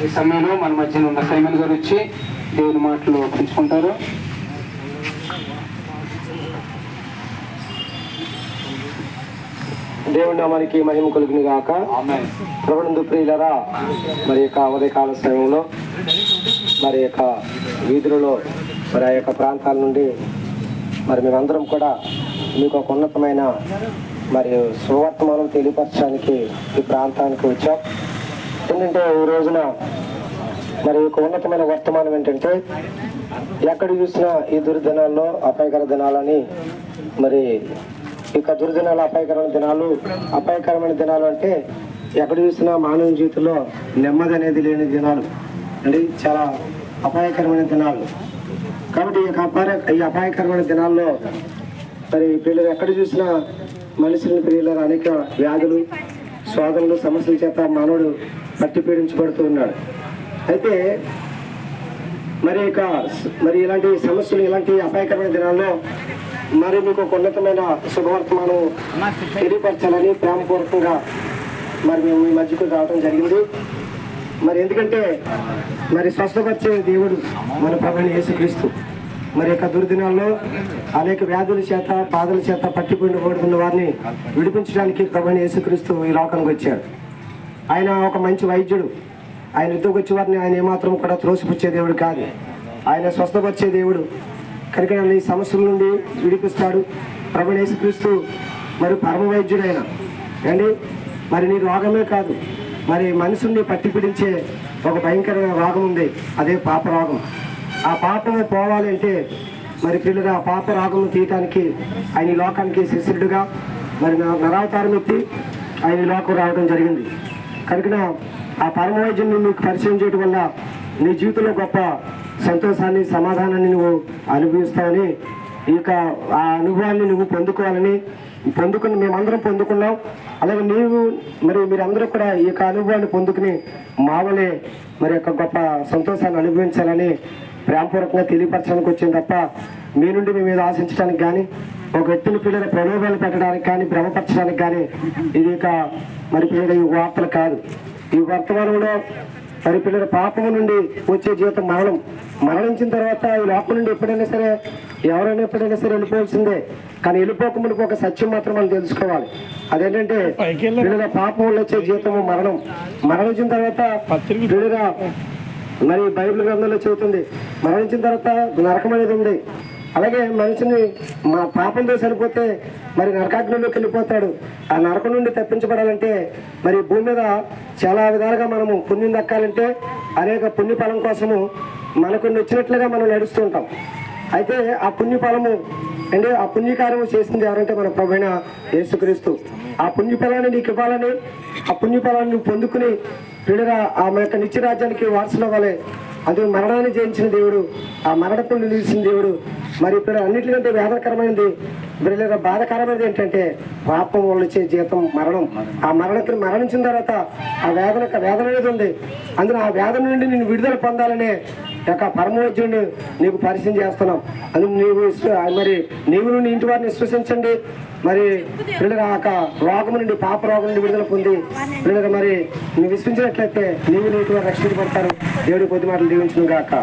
ఈ సమయంలో మన మధ్యన ఉన్న సైమన్ గారు వచ్చి దేవుని మాటలు పంచుకుంటారు. దేవుని నామానికి మహిమ కలుగును గాక. ప్రభునందు ప్రియులరా, మరి యొక్క ఉదయకాల సమయంలో మరి యొక్క వీధులలో మరి ఆ యొక్క ప్రాంతాల నుండి మరి మేమందరం కూడా మీకు ఒక ఉన్నతమైన మరియు సువర్తమానం తెలియపరచడానికి ఈ ప్రాంతానికి వచ్చాం. ఏంటంటే ఈ రోజున మరి ఒక ఉన్నతమైన వర్తమానం ఏంటంటే, ఎక్కడ చూసినా ఈ దుర్దినాల్లో అపాయకర దినాలని, మరి ఇక దుర్దినాలు అపాయకరమైన దినాలు అంటే ఎక్కడ చూసినా మానవ జీవితంలో నెమ్మది అనేది లేని దినాలు అంటే చాలా అపాయకరమైన దినాలు. కాబట్టి ఈ అపాయకరమైన దినాల్లో మరి పిల్లలు ఎక్కడ చూసినా మనుషులను ప్రియులు అనేక వ్యాధులు, శోధనలు, సమస్యల చేత మానవుడు పట్టి పీడించబడుతూ ఉన్నాడు. అయితే మరి ఇలాంటి సమస్యలు, ఇలాంటి అపాయకరమైన దినాల్లో మరి మీకు ఒక ఉన్నతమైన శుభవర్తమానం తెలియపరచాలని ప్రేమపూర్వకంగా మరి మేము ఈ మధ్యకు రావడం జరిగింది. మరి ఎందుకంటే మరి స్వస్థపరిచే దేవుడు మన ప్రభువైన యేసుక్రీస్తు మరి యొక్క దుర్దినాల్లో అనేక వ్యాధుల చేత, బాధల చేత పట్టిపోయిన వారిని విడిపించడానికి ప్రభువైన యేసుక్రీస్తు ఈ లోకానికి వచ్చాడు. ఆయన ఒక మంచి వైద్యుడు. ఆయన యుద్ధకు వచ్చే వారిని ఆయన ఏమాత్రం కూడా త్రోసిపుచ్చే దేవుడు కాదు, ఆయన స్వస్థపరిచే దేవుడు. కనుక ఈ సమస్యల నుండి విడిపిస్తాడు ప్రభువైన యేసుక్రీస్తు. మరి పరమ వైద్యుడు ఆయన అండి. మరి నీ రోగమే కాదు, మరి మనుషుల్ని పట్టి పీడించే ఒక భయంకరమైన రోగం ఉంది, అదే పాప రోగం. ఆ పాపం పోవాలి అంటే మరి పిల్లలు ఆ పాప రోగం తీయటానికి ఆయన ఈ లోకానికి శిష్యుడిగా మరి నరావతారం ఎత్తి ఆయన ఈ లోకం రావడం జరిగింది. కనుక ఆ పరమ వైద్యుని మీకు పరిచయం చేయడం వల్ల నీ జీవితంలో గొప్ప సంతోషాన్ని, సమాధానాన్ని నువ్వు అనుభవిస్తావని, ఇక ఆ అనుభవాన్ని నువ్వు పొందుకోవాలని మేమందరం పొందుకున్నాం. అలాగే మీరందరూ కూడా ఈ యొక్క అనుభవాన్ని పొందుకుని మావలే మరి యొక్క గొప్ప సంతోషాన్ని అనుభవించాలని ప్రేమపూర్వకంగా తెలియపరచడానికి వచ్చింది తప్ప మీ నుండి మీ మీద ఆశించడానికి కానీ, ఒక వ్యక్తిని పిల్లల ప్రలోభాలు పెట్టడానికి కానీ, భ్రమపరచడానికి కానీ ఇది ఇక మరి పిల్లల ఈ వార్తలు కాదు. ఈ వర్తమానంలో మరి పిల్లల పాపము నుండి వచ్చే జీవితం మరణించిన తర్వాత ఈ లోపల నుండి ఎప్పుడైనా సరే ఎప్పుడైనా సరే వెళ్ళిపోవాల్సిందే. కానీ వెళ్ళిపోకముందు ఒక సత్యం మాత్రం మనం తెలుసుకోవాలి. అదేంటంటే పిల్లల పాపం వల్ల వచ్చే జీవితము మరణించిన తర్వాత పిల్లల మరి బైబిల్ గ్రంథంలో చెబుతుంది, మరణించిన తర్వాత నరకం అనేది ఉంది. అలాగే మనిషిని మా పాపంతో చనిపోతే మరి నరకాగ్నిలోకి వెళ్ళిపోతాడు. ఆ నరకం నుండి తప్పించబడాలంటే మరి భూమి మీద చాలా విధాలుగా మనము పుణ్యం దక్కాలంటే అనేక పుణ్యఫలం కోసము మనకు నచ్చినట్లుగా మనం నడుస్తూ ఉంటాం. అయితే ఆ పుణ్యఫలము అంటే ఆ పుణ్యకార్యము చేసింది ఎవరంటే మన ప్రభువైన యేసుక్రీస్తు. ఆ పుణ్యఫలాన్ని నీకు ఇవ్వాలని, ఆ పుణ్యఫలాన్ని నువ్వు పొందుకుని పిల్లరా ఆ యొక్క నిత్య రాజ్యానికి వారసులు అవ్వాలి. అది మరణాన్ని జయించిన దేవుడు, ఆ మరణపులు నిలిచిన దేవుడు. మరి ఇప్పుడు అన్నిటికంటే వేదనకరమైనది, పిల్లల బాధకరమైనది ఏంటంటే పాపం వల్ల వచ్చే జీవితం మరణం. ఆ మరణించిన తర్వాత ఆ వేదన అనేది ఉంది. అందులో ఆ వేదన నుండి నేను విడుదల పొందాలనే యొక్క పరమవైద్యుడిని నీకు పరిచయం చేస్తున్నాం. అందుకు నీవు నీ ఇంటి వారిని విశ్వసించండి. మరి పిల్లల రోగం నుండి, పాప రోగం నుండి విడుదల పొంది పిల్లలు మరి నువ్వు విశ్వసించినట్లయితే నీవు నీటి వారు రక్షించబడతారు. దేవుడి కొద్ది మాటలు దీవించును గాక.